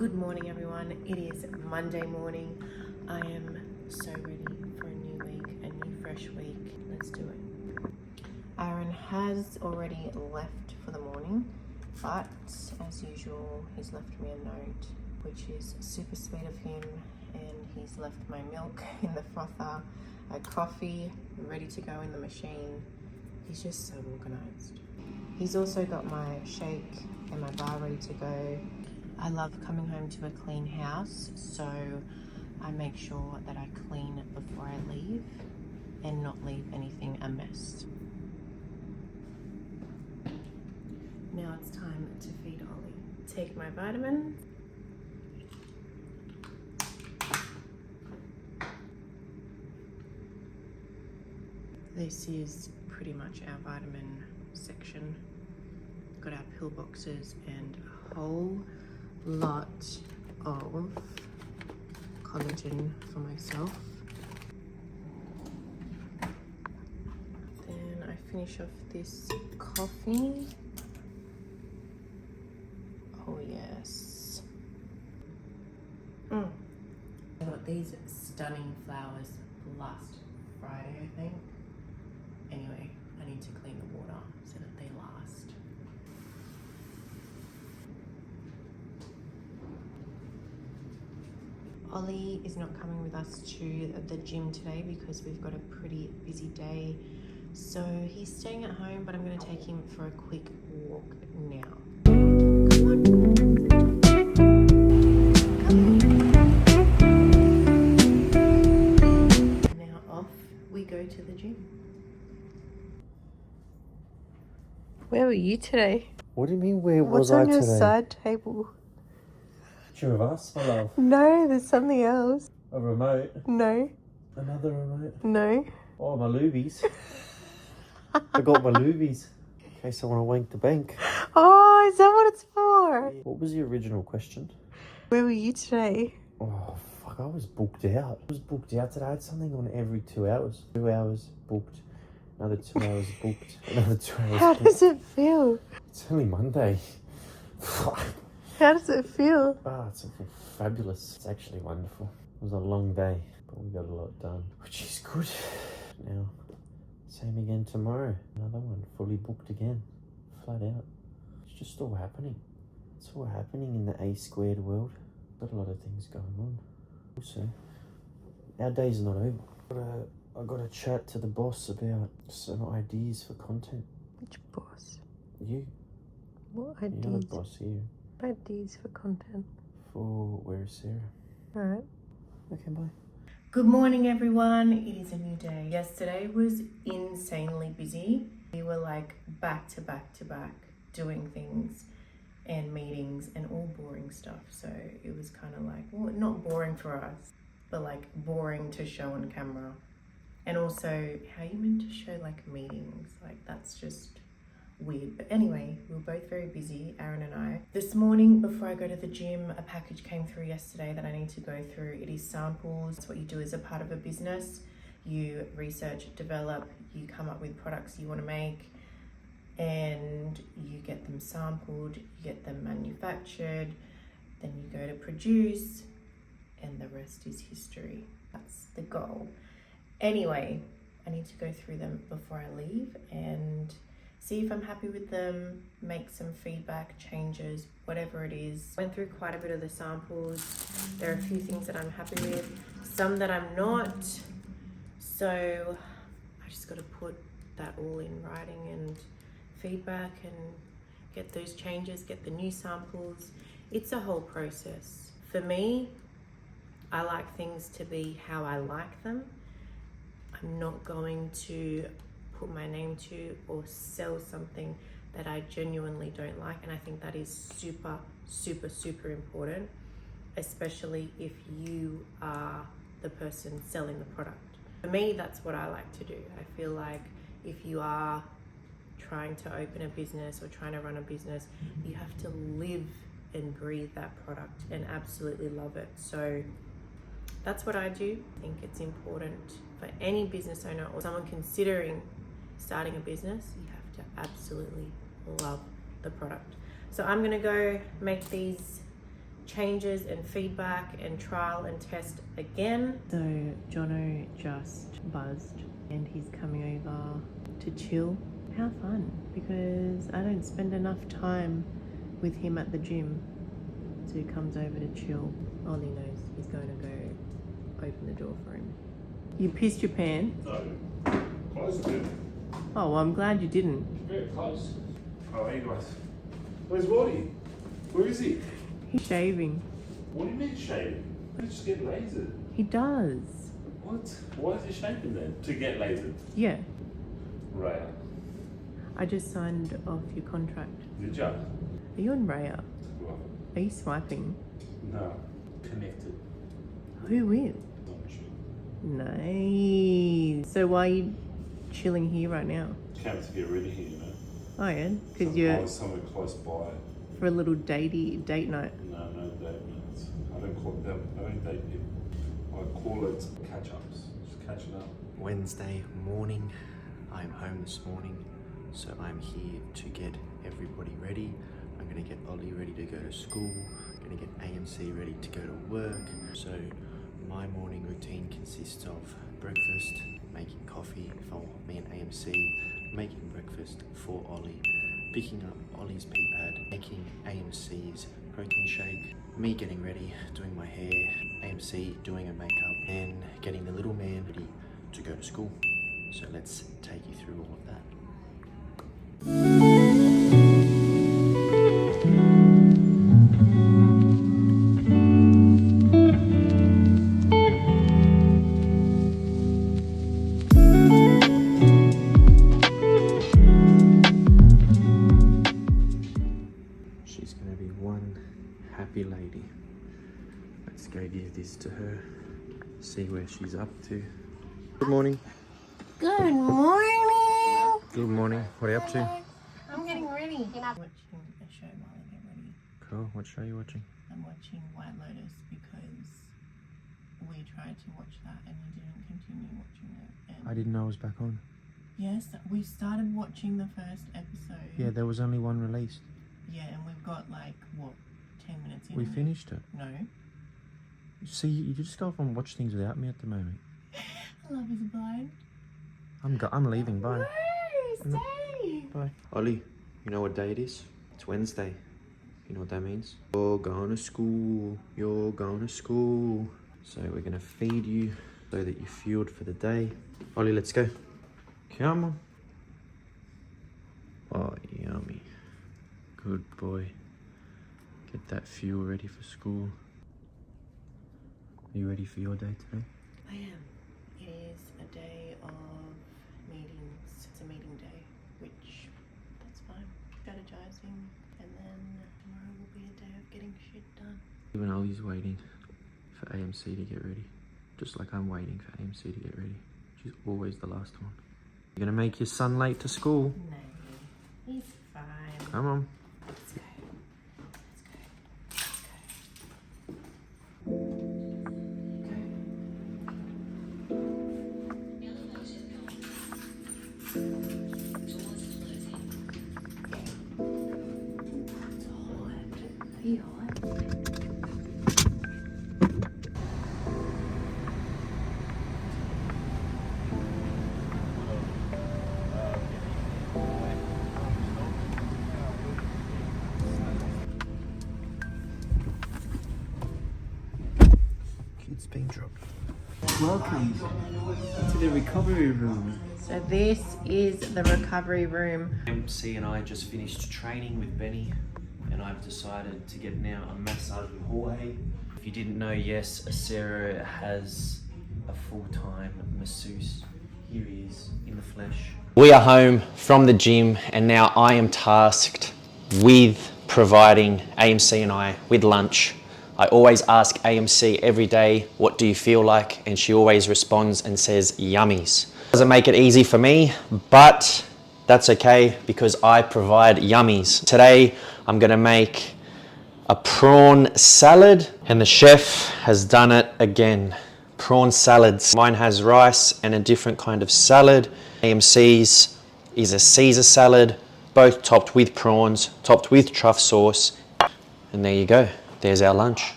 Good morning, everyone. It is Monday morning. I am so ready for a new week, a new fresh week. Let's do it. Aaron has already left for the morning, but as usual, he's left me a note, which is super sweet of him, and he's left my milk in the frother, a coffee ready to go in the machine. He's just so organized. He's also got my shake and my bar ready to go. I love coming home to a clean house, so I make sure that I clean before I leave and not leave anything a mess. Now it's time to feed Ollie. Take my vitamin. This is pretty much our vitamin section. Got our pill boxes and a whole lot of collagen for myself. Then I finish off this coffee. Oh yes. I got these stunning flowers last Friday, I think. Anyway, I need to clean the water so that they last. Ollie is not coming with us to the gym today because we've got a pretty busy day. So he's staying at home, but I'm going to take him for a quick walk now. Come on. Now off we go to the gym. Where were you today? What do you mean, where was I today? What's on your side table? Two of us, my love. No, there's something else. A remote. No. Another remote. No. Oh, my loobies. I got my loobies. In case I want to wank the bank. Oh, is that what it's for? What was the original question? Where were you today? Oh, fuck, I was booked out. I was booked out today. I had something on every 2 hours. 2 hours booked. Another 2 hours booked. Another 2 hours How booked. does it feel? It's only Monday. Fuck. How does it feel? Ah, it's fabulous. It's actually wonderful. It was a long day, but we got a lot done, which is good. Now, same again tomorrow. Another one, fully booked again, flat out. It's just all happening. It's all happening in the A squared world. Got a lot of things going on. Also, our day's not over. I got to chat to the boss about some ideas for content. Which boss? You. What You're the ideas? boss here. Ideas for content. For where is Sarah? Alright. Okay, bye. Good morning, everyone. It is a new day. Yesterday was insanely busy. We were like back to back to back doing things and meetings and all boring stuff. So it was kind of like, well, not boring for us, but like boring to show on camera. And also, how you meant to show like meetings? Like that's just weird. But anyway, we were both very busy, Aaron and I. This morning, before I go to the gym, a package came through yesterday that I need to go through. It is samples. It's what you do as a part of a business. You research, develop, you come up with products you want to make, and you get them sampled, you get them manufactured, then you go to produce, and the rest is history. That's the goal. Anyway, I need to go through them before I leave and see if I'm happy with them, make some feedback, changes, whatever it is. Went through quite a bit of the samples. There are a few things that I'm happy with, some that I'm not. So I just got to put that all in writing and feedback and get those changes, get the new samples. It's a whole process. For me, I like things to be how I like them. I'm not going to put my name to or sell something that I genuinely don't like, and I think that is super, super, super important, especially if you are the person selling the product. For me, that's what I like to do. I feel like if you are trying to open a business or trying to run a business, you have to live and breathe that product and absolutely love it. So that's what I do. I think it's important for any business owner or someone considering starting a business, you have to absolutely love the product. So I'm gonna go make these changes and feedback and trial and test again. So Jono just buzzed and he's coming over to chill. How fun, because I don't spend enough time with him at the gym. So he comes over to chill. Ollie knows he's going to go open the door for him. You pissed your pants? No. Close a bit. Oh, well, I'm glad you didn't. Very close. Oh, hey guys. Where's Roddy? Where is he? He's shaving. What do you mean shaving? He just get lasered. He does. What? Why is he shaving then? To get lasered? Yeah. Raya. I just signed off your contract. Did ya? Are you on Raya? Well, Are you swiping? no. Connected. Who with? Not sure. Nice. So why are you chilling here right now? Came to get ready here, you know. Oh yeah, because So you're somewhere close by. for a little date night. No date minutes. I don't date people. I call it catch-ups. Just catching up. Wednesday morning. I'm home this morning, so I'm here to get everybody ready. I'm gonna get Ollie ready to go to school. I'm gonna get AMC ready to go to work. So my morning routine consists of breakfast, making coffee for me and AMC, making breakfast for Ollie, picking up Ollie's pee pad, making AMC's protein shake, me getting ready, doing my hair, AMC doing her makeup, and getting the little man ready to go to school. So let's take you through all of that. She's going to be one happy lady. Let's go give this to her, see where she's up to. Good morning. Good morning. Good morning. What are you up to? I'm getting ready. I'm watching a show while I get ready. Cool. What show are you watching? I'm watching White Lotus because we tried to watch that and we didn't continue watching it. And I didn't know it was back on. yes, we started watching the first episode. Yeah, there was only one released. Yeah, and we've got like, what, 10 minutes in? We finished it. No. See, you just go off and watch things without me at the moment. Love is blind. I'm leaving. Bye. No, stay. Bye. Ollie, you know what day it is? It's Wednesday. You know what that means? You're going to school. You're going to school. So we're going to feed you so that you're fueled for the day. Ollie, let's go. Come on. Oh, yummy. Good boy. Get that fuel ready for school. Are you ready for your day today? I am. It is a day of meetings. It's a meeting day, which that's fine. Strategizing, and then tomorrow will be a day of getting shit done. Even Ollie's waiting for AMC to get ready. Just like I'm waiting for AMC to get ready. She's always the last one. You're gonna make your son late to school. No, he's fine. Come on. Let's go. Are you hot? Kids being dropped. Welcome to the recovery room. So this is the recovery room. AMC and I just finished training with Benny, and I've decided to get now a massage with Jorge. If you didn't know, yes, Sarah has a full-time masseuse. Here he is in the flesh. We are home from the gym, and now I am tasked with providing AMC and I with lunch. I always ask AMC every day, what do you feel like? And she always responds and says, yummies. Doesn't make it easy for me, but that's okay because I provide yummies. Today, I'm gonna make a prawn salad, and the chef has done it again. Prawn salads. Mine has rice and a different kind of salad. AMC's is a Caesar salad, both topped with prawns, topped with truffle sauce, and there you go. there's our lunch.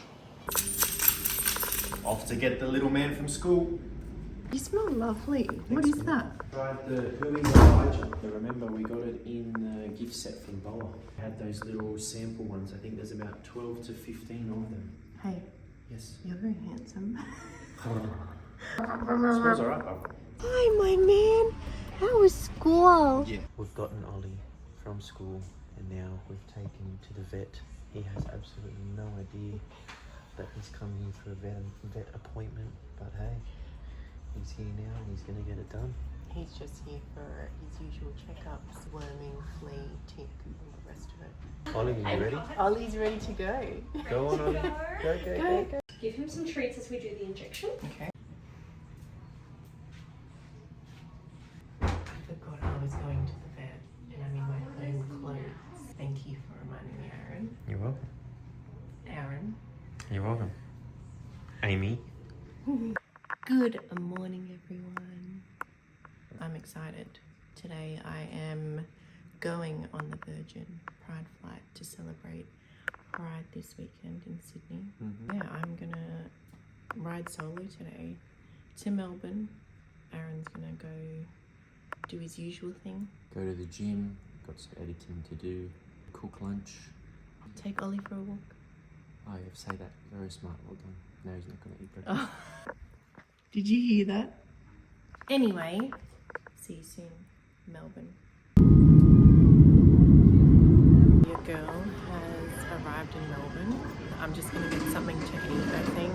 Off to get the little man from school. You smell lovely. What is that? Tried the Hermes Elijah. Remember, we got it in the gift set from Boa. Had those little sample ones. I think there's about 12 to 15 of them. Hey, Yes. you're very handsome. Smells alright. Hi, my man. How was school? Yeah. We've gotten Ollie from school and now we've taken him to the vet. He has absolutely no idea that he's coming in for a vet appointment, but hey, he's here now and he's going to get it done. He's just here for his usual checkups, worming, flea, tick, and all the rest of it. Ollie, are you ready? Ollie's ready to go. Go on, Ollie. Go. Give him some treats as we do the injection. Okay. I forgot I was going to the vet and I'm in my own clothes. Thank you for reminding me, Aaron. You're welcome. Aaron. You're welcome. Amy. Good morning, everyone. I'm excited. Today I am going on the Virgin Pride flight to celebrate Pride this weekend in Sydney. Yeah, I'm gonna ride solo today to Melbourne. Aaron's gonna go do his usual thing. Go to the gym, got some editing to do, cook lunch. Take Ollie for a walk. Oh, you have to say that. Very smart, well done. No, he's not going to eat breakfast. Did you hear that? Anyway, see you soon, Melbourne. Your girl has arrived in Melbourne. I'm just going to get something to eat, I think.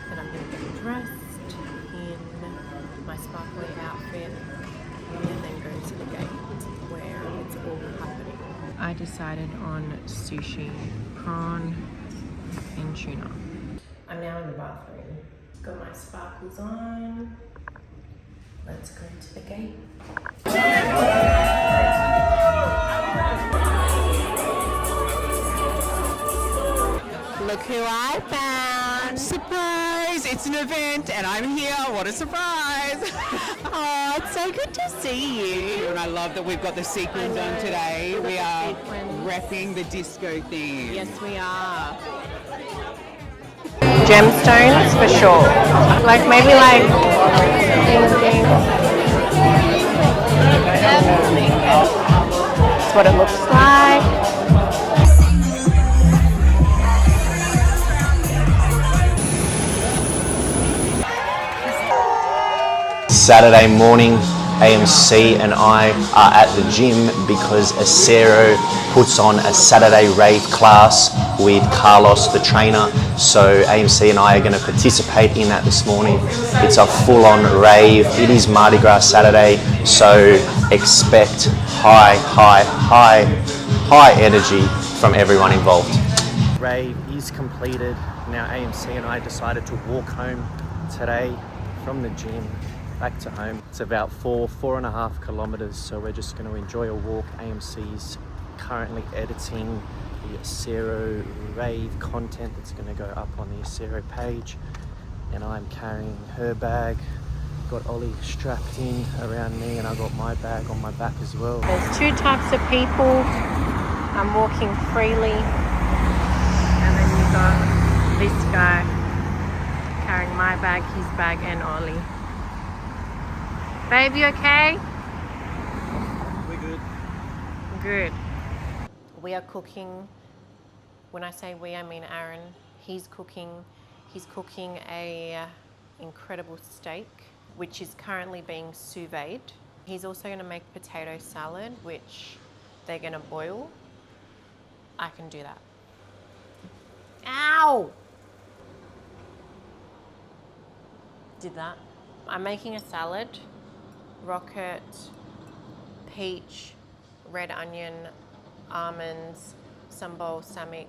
Then I'm going to get dressed in my sparkly outfit and then go to the gate where it's all happening. I decided on sushi, prawn and tuna. I'm now in the bathroom. Got my sparkles on. Let's go to the gate. Look who I found. Surprise! It's an event and I'm here. What a surprise! Oh, it's so good to see you. And I love that we've got the sequins on today. We are repping the disco theme. Yes, we are. Gemstones for sure. Like maybe like that's what it looks like. Saturday morning, AMC and I are at the gym because Acero puts on a Saturday rave class with Carlos, the trainer. So AMC and I are going to participate in that this morning. It's a full-on rave. It is Mardi Gras Saturday, so expect high energy from everyone involved. Rave is completed. Now AMC and I decided to walk home today from the gym back to home. It's about 4.5 kilometers, so we're just going to enjoy a walk. AMC's currently editing the Acero rave content that's going to go up on the Acero page, and I'm carrying her bag. Got Ollie strapped in around me and I got my bag on my back as well. There's two types of people. I'm walking freely, and then you got this guy carrying my bag, his bag, and Ollie. Babe, you okay? We're good. Good. We are cooking. When I say we, I mean Aaron. He's cooking a incredible steak, which is currently being sous vide. He's also going to make potato salad, which they're going to boil. I can do that. Ow! Did that. I'm making a salad. Rocket, peach, red onion, almonds, some balsamic,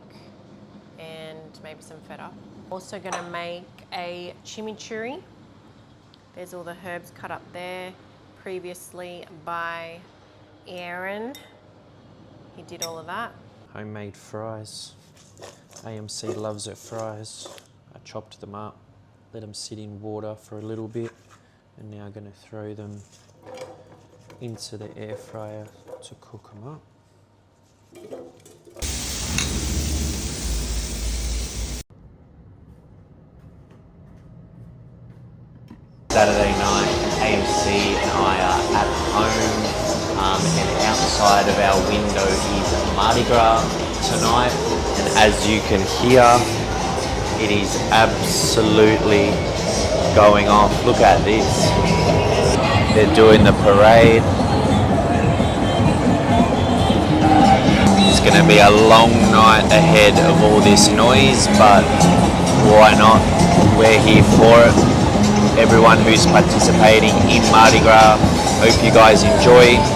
and maybe some feta. Also gonna make a chimichurri. There's all the herbs cut up there previously by Aaron. He did all of that. Homemade fries. AMC loves her fries. I chopped them up, let them sit in water for a little bit, and now I'm going to throw them into the air fryer to cook them up. Saturday night, AMC and I are at home, and outside of our window is Mardi Gras tonight, and as you can hear, it is absolutely going off. Look at this. They're doing the parade. It's going to be a long night ahead of all this noise, but why not? We're here for it. Everyone who's participating in Mardi Gras, hope you guys enjoy.